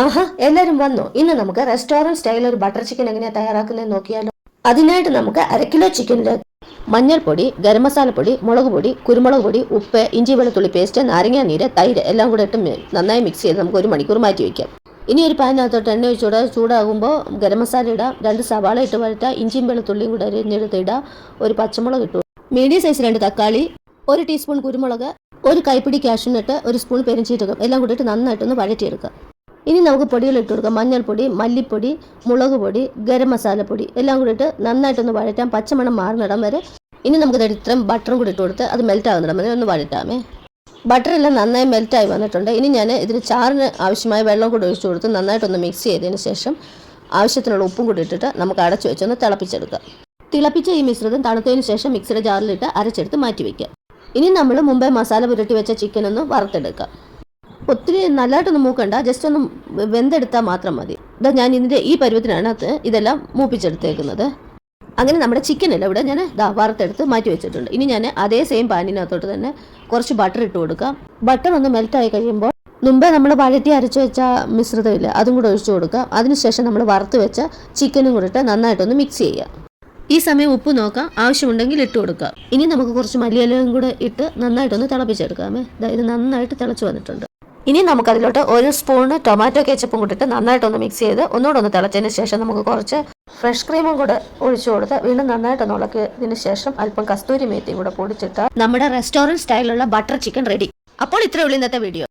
ആഹാ, എല്ലാവരും വന്നോ? ഇന്ന് നമുക്ക് റെസ്റ്റോറന്റ് സ്റ്റൈൽ ഒരു ബട്ടർ ചിക്കൻ എങ്ങനെയാണ് തയ്യാറാക്കുന്നത് നോക്കിയാലോ. അതിനായിട്ട് നമുക്ക് 1/2 കിലോ ചിക്കനിൽ മഞ്ഞൾപ്പൊടി, ഗരം മസാലപ്പൊടി, മുളക് പൊടി, കുരുമുളക് പൊടി, ഉപ്പ്, ഇഞ്ചി വെളുത്തുള്ളി പേസ്റ്റ്, നാരങ്ങ നീര്, തൈര് എല്ലാം കൂടെ ഇട്ട് നന്നായി മിക്സ് ചെയ്ത് നമുക്ക് 1 മണിക്കൂർ മാറ്റി വയ്ക്കാം. ഇനി ഒരു പാനിനകത്തോട്ട് എണ്ണ ഒഴിച്ചൂടെ. ചൂടാകുമ്പോൾ ഗരം മസാല ഇടാം, 2 സവാള ഇട്ട് വഴറ്റാം, ഇഞ്ചിയും വെളുത്തുള്ളിയും കൂടെ അരിഞ്ഞെടുത്ത് ഇടാം, ഒരു പച്ചമുളക് ഇട്ടു, മീഡിയം സൈസ് 2 തക്കാളി, 1 ടീസ്പൂൺ കുരുമുളക്, 1 കൈപ്പിടി കാഷ്യൂനട്ട്, 1 സ്പൂൺ പെരിഞ്ചീരകം എല്ലാം കൂടി ഇട്ട് നന്നായിട്ടൊന്ന് വഴറ്റിയെടുക്കാം. ഇനി നമുക്ക് പൊടികൾ ഇട്ട് കൊടുക്കാം. മഞ്ഞൾപ്പൊടി, മല്ലിപ്പൊടി, മുളക് പൊടി, ഗരം മസാലപ്പൊടി എല്ലാം കൂടി ഇട്ട് നന്നായിട്ടൊന്ന് വഴറ്റാം, പച്ചമണം മാറുന്നിടം വരെ. ഇനി നമുക്ക് ഇത്രയും ബട്ടറും കൂടി ഇട്ട് കൊടുത്ത് അത് മെൽറ്റ് ആകുന്നിടം വരെ ഒന്ന് വഴറ്റാമേ. ബട്ടറെല്ലാം നന്നായി മെൽറ്റായി വന്നിട്ടുണ്ട്. ഇനി ഞാൻ ഇതിന് ചാറിന് ആവശ്യമായ വെള്ളം കൂടി ഒഴിച്ചു കൊടുത്ത് നന്നായിട്ടൊന്ന് മിക്സ് ചെയ്തതിന് ശേഷം ആവശ്യത്തിനുള്ള ഉപ്പും കൂടി ഇട്ടിട്ട് നമുക്ക് അടച്ചു വെച്ചൊന്ന് തിളപ്പിച്ചെടുക്കാം. തിളപ്പിച്ച ഈ മിശ്രിതം തണുത്തതിന് ശേഷം മിക്സിയുടെ ജാറിലിട്ട് അരച്ചെടുത്ത് മാറ്റി വയ്ക്കാം. ഇനി നമ്മൾ മുമ്പേ മസാല പുരട്ടി വെച്ച ചിക്കൻ ഒന്ന് വറുത്തെടുക്കാം. ഒത്തിരി നല്ലതായിട്ടൊന്നും മൂക്കണ്ട, ജസ്റ്റ് ഒന്ന് വെന്തെടുത്താൽ മാത്രം മതി. ഞാൻ ഇതിൻ്റെ ഈ പരുവത്തിനാണ് ഇതെല്ലാം മൂപ്പിച്ചെടുത്തേക്കുന്നത്. അങ്ങനെ നമ്മുടെ ചിക്കനെല്ലാം ഇവിടെ ഞാൻ വറുത്തെടുത്ത് മാറ്റി വെച്ചിട്ടുണ്ട്. ഇനി ഞാൻ അതേ സെയിം പാനിനകത്തോട്ട് തന്നെ കുറച്ച് ബട്ടർ ഇട്ട് കൊടുക്കാം. ബട്ടർ ഒന്ന് മെൽറ്റായി കഴിയുമ്പോൾ മുമ്പേ നമ്മൾ വഴറ്റി അരച്ചു വെച്ച മിശ്രിതമില്ല, അതും കൂടെ ഒഴിച്ചു കൊടുക്കാം. അതിനുശേഷം നമ്മൾ വറുത്ത് വെച്ച ചിക്കനും കൂടെ ഇട്ട് നന്നായിട്ടൊന്ന് മിക്സ് ചെയ്യുക. ഈ സമയം ഉപ്പ് നോക്കാം, ആവശ്യമുണ്ടെങ്കിൽ ഇട്ട് കൊടുക്കാം. ഇനി നമുക്ക് കുറച്ച് മല്ലിയിലയും കൂടെ ഇട്ട് നന്നായിട്ടൊന്ന് തിളപ്പിച്ചെടുക്കാമേ. ഇത് നന്നായിട്ട് തിളച്ച് വന്നിട്ടുണ്ട്. ഇനി നമുക്കതിലോട്ട് 1 സ്പൂണ് ടൊമാറ്റോ കെച്ചപ്പും കൂട്ടിട്ട് നന്നായിട്ടൊന്ന് മിക്സ് ചെയ്ത് ഒന്നുകൂടെ ഒന്ന് തിളച്ചതിന് ശേഷം നമുക്ക് കുറച്ച് ഫ്രഷ് ക്രീമും കൂടെ ഒഴിച്ചു കൊടുത്ത് വീണ്ടും നന്നായിട്ടൊന്ന് ഇളക്കിയതിന് ശേഷം അല്പം കസ്തൂരി മേത്തിയും കൂടെ പൊടിച്ചിട്ട് നമ്മുടെ റെസ്റ്റോറൻറ്റ് സ്റ്റൈലിലുള്ള ബട്ടർ ചിക്കൻ റെഡി. അപ്പോൾ ഇത്രയേ ഉള്ളൂ ഇന്നത്തെ വീഡിയോ.